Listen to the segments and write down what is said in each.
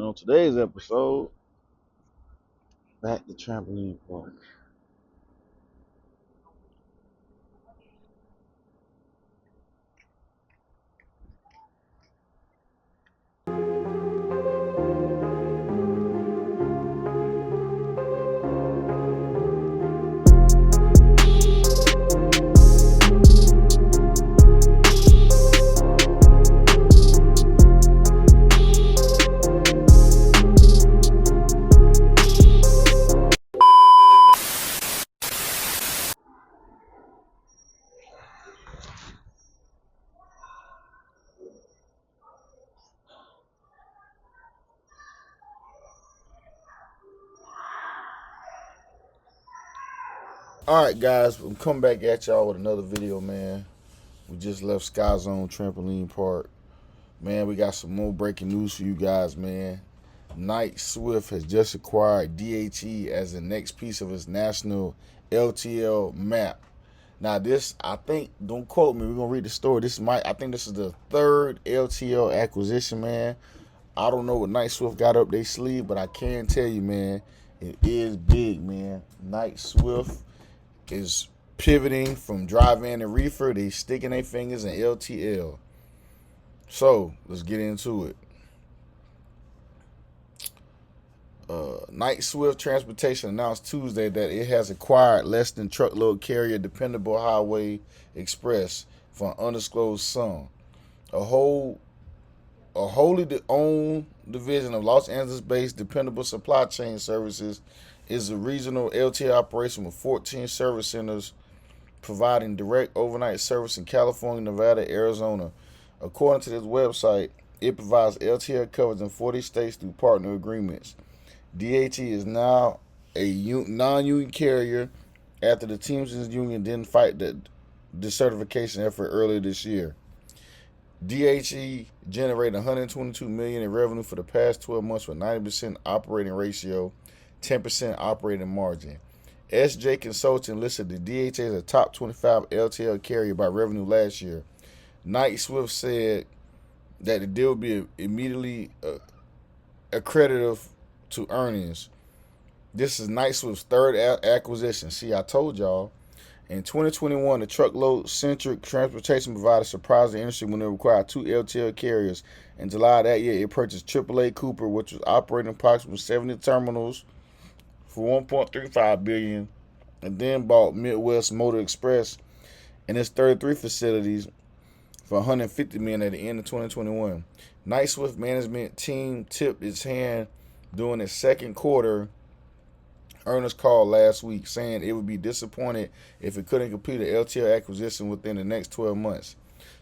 on today's episode, back to trampoline park. Alright guys, I'm coming back at y'all with another video, man. We just left Sky Zone Trampoline Park. Man, we got some more breaking news for you guys, man. Knight Swift has just acquired DHE as the next piece of its national LTL map. Now this, I think, don't quote me, we're gonna read the story. I think this is the third LTL acquisition, man. I don't know what Knight Swift got up their sleeve, but I can tell you, man, it is big, man. Knight Swift is pivoting from drive-in and reefer. They sticking their fingers in LTL. So let's get into it. Knight Swift Transportation announced Tuesday that it has acquired less than truckload carrier Dependable Highway Express for an undisclosed sum. A wholly owned division of Los Angeles-based Dependable Supply Chain Services is a regional LTL operation with 14 service centers providing direct overnight service in California, Nevada, Arizona. According to this website, it provides LTL coverage in 40 states through partner agreements. DHE is now a non-union carrier after the Teamsters Union didn't fight the decertification effort earlier this year. DHE generated $122 million in revenue for the past 12 months with 90% operating ratio, 10% operating margin. SJ Consulting listed the DHA as a top 25 LTL carrier by revenue last year. Knight Swift said that the deal would be immediately accretive to earnings. This is Knight Swift's third acquisition. See, I told y'all. In 2021, the truckload-centric transportation provider surprised the industry when it required 2 LTL carriers. In July of that year, it purchased AAA Cooper, which was operating approximately 70 terminals for $1.35 billion, and then bought Midwest Motor Express and its 33 facilities for $150 million at the end of 2021. Knight Swift management team tipped its hand during its second quarter earnings call last week, saying it would be disappointed if it couldn't complete an LTL acquisition within the next 12 months.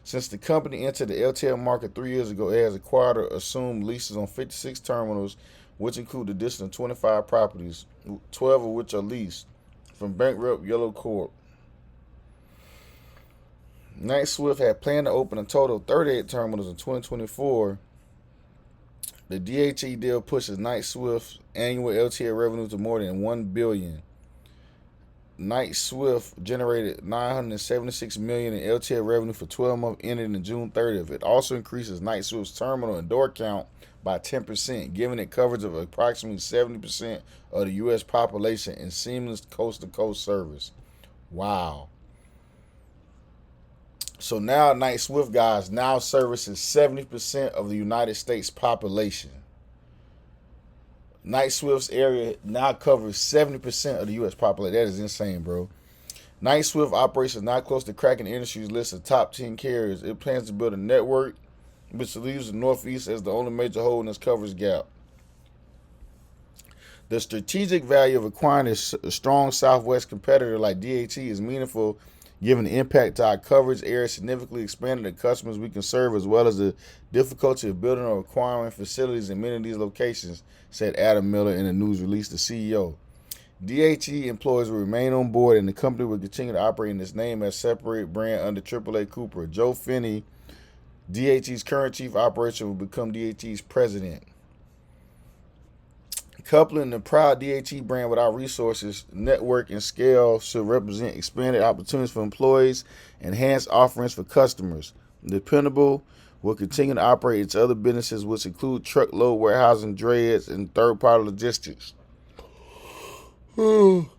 Since the company entered the LTL market 3 years ago, it has acquired or assumed leases on 56 terminals, which include the additional 25 properties, 12 of which are leased, from bankrupt Yellow Corp. Knight Swift had planned to open a total of 38 terminals in 2024. The DHE deal pushes Knight Swift's annual LTL revenue to more than $1 billion. Knight Swift generated $976 million in LTL revenue for 12 months ending in June 30th. It also increases Knight Swift's terminal and door count by 10%, giving it coverage of approximately 70% of the U.S. population in seamless coast-to-coast service. Wow. So now Knight Swift, guys, now services 70% of the United States population. Knight Swift's area now covers 70% of the U.S. population. That is insane, bro. Knight Swift operations now close to cracking the industry's list of top 10 carriers. It plans to build a network which leaves the Northeast as the only major hole in its coverage gap. The strategic value of acquiring a strong Southwest competitor like DHE is meaningful, given the impact to our coverage area, significantly expanding the customers we can serve, as well as the difficulty of building or acquiring facilities in many of these locations, said Adam Miller in a news release, the CEO. DHE employees will remain on board, and the company will continue to operate in its name as separate brand under AAA Cooper. Joe Finney, DHE's current chief operation, will become DHE's president. Coupling the proud DHE brand with our resources, network, and scale should represent expanded opportunities for employees, enhanced offerings for customers. Dependable will continue to operate its other businesses, which include truckload warehousing, drayage, and third-party logistics. Damn,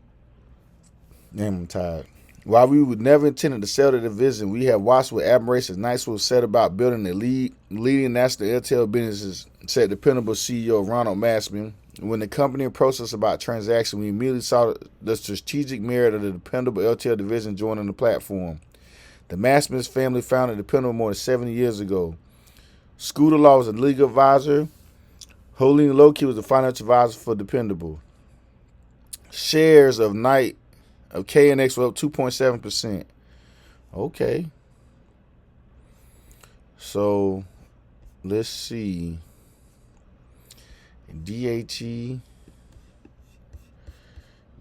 I'm tired. While we would never intended to sell the division, we have watched with admiration Knight-Swift set about building a leading national LTL businesses, said dependable CEO Ronald Massman. When the company approached us about transaction, we immediately saw the strategic merit of the dependable LTL division joining the platform. The Massman's family founded Dependable more than 70 years ago. Scooter Law was a legal advisor. Holding Loki was the financial advisor for Dependable. Shares of KNX were up 2.7%. Okay. So, let's see. DAT.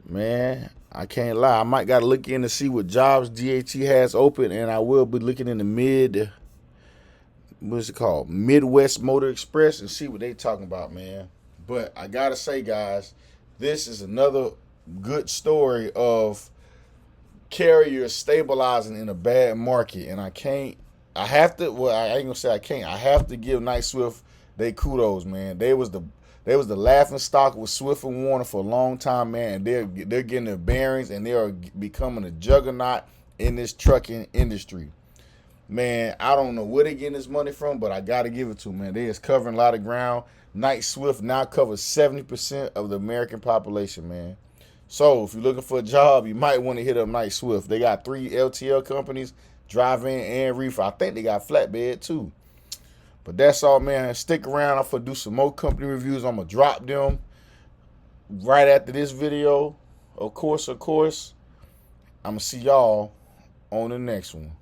Man, I can't lie. I might got to look in to see what jobs DAT has open, and I will be looking in the Midwest Motor Express, and see what they talking about, man. But I got to say, guys, this is another good story of carriers stabilizing in a bad market, and I have to give Knight-Swift they kudos, man. They was the laughing stock with Swift and Warner for a long time, man, and they're getting their bearings, and they are becoming a juggernaut in this trucking industry. Man, I don't know where they're getting this money from, but I got to give it to them, man. They is covering a lot of ground. Knight-Swift now covers 70% of the American population, man. So if you're looking for a job, you might want to hit up Knight-Swift. They got 3 LTL companies, drive-in and reefer. I think they got flatbed too. But that's all, man. Stick around. I'm going to do some more company reviews. I'm going to drop them right after this video. Of course. I'm going to see y'all on the next one.